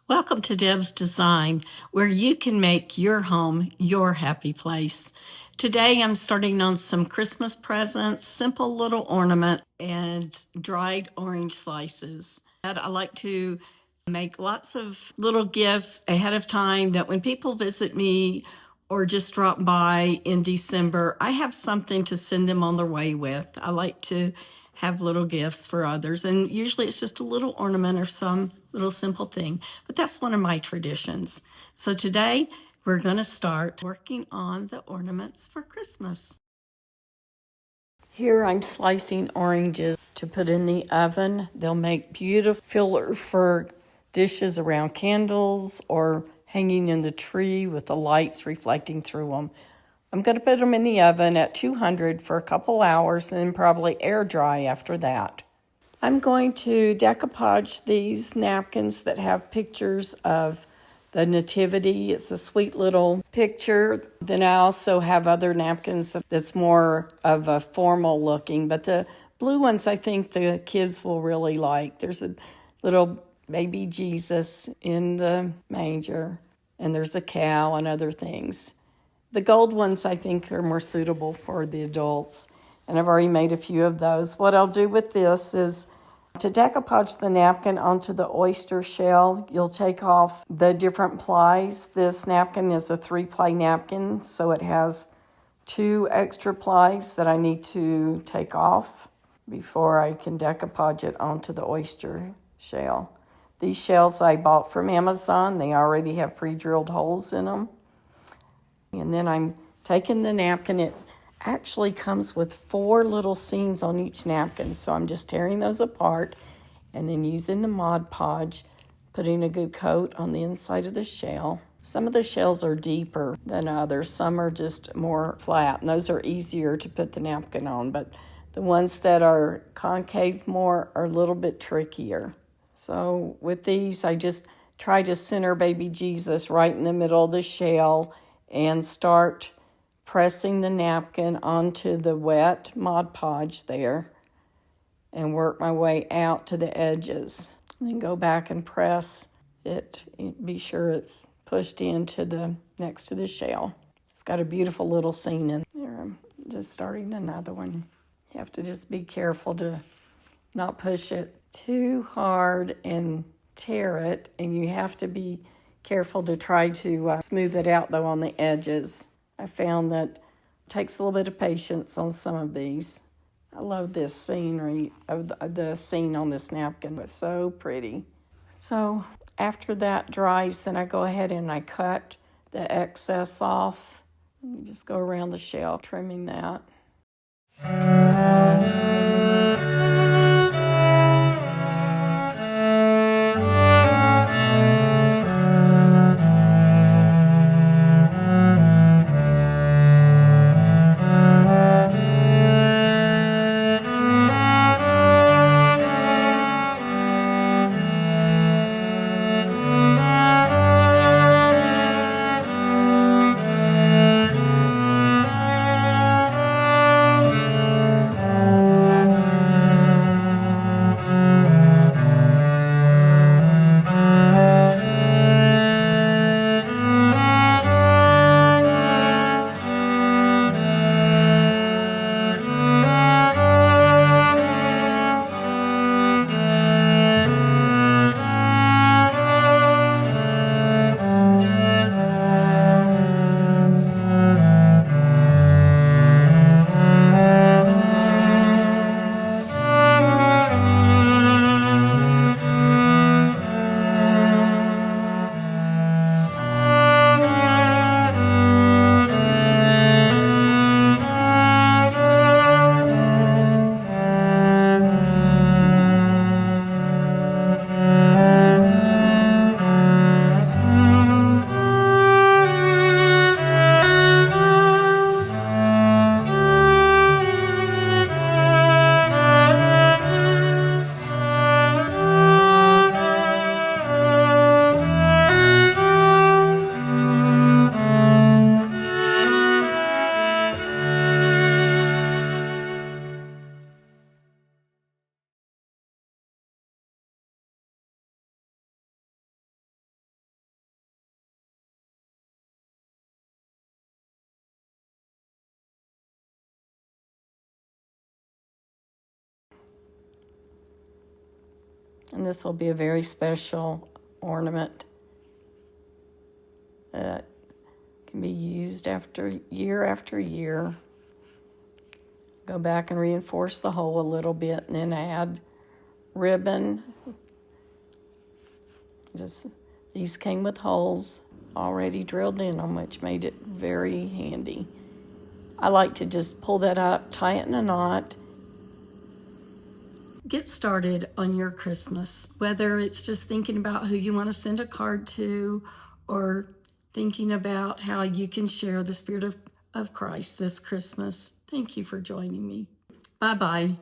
Welcome to Deb's Design, where you can make your home your happy place. Today I'm starting on some Christmas presents, simple little ornament, and dried orange slices. I like to make lots of little gifts ahead of time that when people visit me or just drop by in December, I have something to send them on their way with. I like to have little gifts for others, and usually it's just a little ornament or some little simple thing, but that's one of my traditions. So today we're going to start working on the ornaments for Christmas. Here I'm slicing oranges to put in the oven. They'll make beautiful filler for dishes around candles or hanging in the tree with the lights reflecting through them. I'm going to put them in the oven at 200 for a couple hours and then probably air dry after that. I'm going to decoupage these napkins that have pictures of the nativity. It's a sweet little picture. Then I also have other napkins that's more of a formal looking, but the blue ones I think the kids will really like. There's a little baby Jesus in the manger, and there's a cow and other things. The gold ones I think are more suitable for the adults, and I've already made a few of those. What I'll do with this is to decoupage the napkin onto the oyster shell. You'll take off the different plies. This napkin is a 3-ply napkin, so it has 2 extra plies that I need to take off before I can decoupage it onto the oyster shell. These shells I bought from Amazon. They already have pre-drilled holes in them. And then I'm taking the napkin. It actually comes with 4 little seams on each napkin. So I'm just tearing those apart and then using the Modpodge, putting a good coat on the inside of the shell. Some of the shells are deeper than others. Some are just more flat, and those are easier to put the napkin on. But the ones that are concave more are a little bit trickier. So with these, I just try to center baby Jesus right in the middle of the shell and start pressing the napkin onto the wet Mod Podge there and work my way out to the edges. And then go back and press it. Be sure it's pushed into the next to the shell. It's got a beautiful little scene in there. I'm just starting another one. You have to just be careful to not push it too hard and tear it, and you have to be careful to try to smooth it out though on the edges. I found that it takes a little bit of patience on some of these. I love this scenery of the scene on this napkin. It's so pretty. So after that dries, then I go ahead and I cut the excess off. And just go around the shell, trimming that. And this will be a very special ornament that can be used after year. Go back and reinforce the hole a little bit and then add ribbon. These came with holes already drilled in them, which made it very handy. I like to just pull that up, tie it in a knot. Get started on your Christmas, whether it's just thinking about who you want to send a card to or thinking about how you can share the Spirit of Christ this Christmas. Thank you for joining me. Bye-bye.